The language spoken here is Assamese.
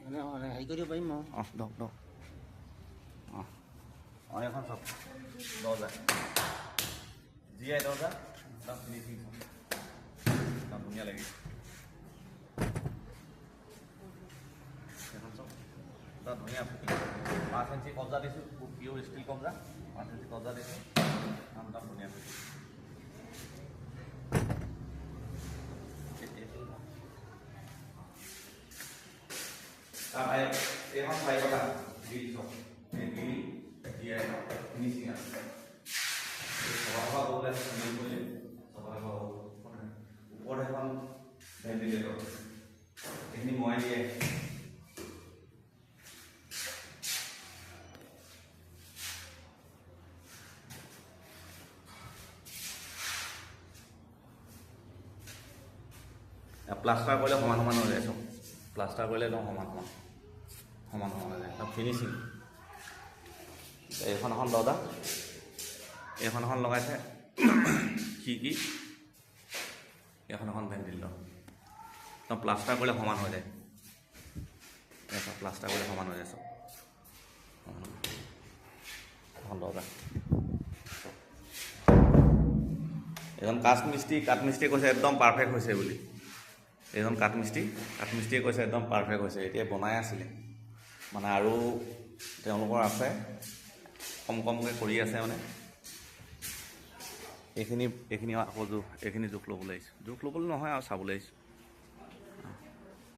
হেৰি কৰিব পাৰিম মই দক এখন চব দৰ্জা জীয়াই দৰ্জা একদম ফিনিচিং একদম ধুনীয়া লাগিছে এখন চব একদম ধুনীয়া 5 ইঞ্চি কব্জা দিছোঁ পিঅ'ৰ ষ্টিল কব্জা 5 ইঞ্চি কব্জা দিছোঁ একদম ধুনীয়া হৈছে এখন 5 টকা গ্ৰিল চব গ্ৰিল জীয়াই ফিনিচিং আছে সভা গ'লে চিমেণ্ট কৰিলে সভা ওপৰত এখন ভেণ্টিলেটৰ এইখিনি মই দিয়ে প্লাষ্টাৰ কৰিলে সমান সমান হৈ যায় চব প্লাষ্টাৰ কৰিলে একদম সমান হৈ যায় একদম ফিনিচিং এইখন এখন দৰ্জা এইখন এখন লগাইছে খিৰিকী এইখন এখন ভেণ্টিলেটৰ একদম প্লাষ্টাৰ কৰিলে সমান হৈ যায় প্লাষ্টাৰ কৰিলে সমান হৈ যায় চব এখন দৰ্জা এজন কাঠ মিস্ত্ৰী কৈছে একদম পাৰফেক্ট হৈছে বুলি এজন কাঠ মিস্ত্ৰীয়ে কৈছে একদম পাৰফেক্ট হৈছে এতিয়া বনাই আছিলে মানে আৰু তেওঁলোকৰ আছে কমকৈ কৰি আছে মানে এইখিনি আকৌ এইখিনি জোখ ল'বলৈ আহিছোঁ জোখ ল'বলৈ নহয় আৰু চাবলৈ আহিছোঁ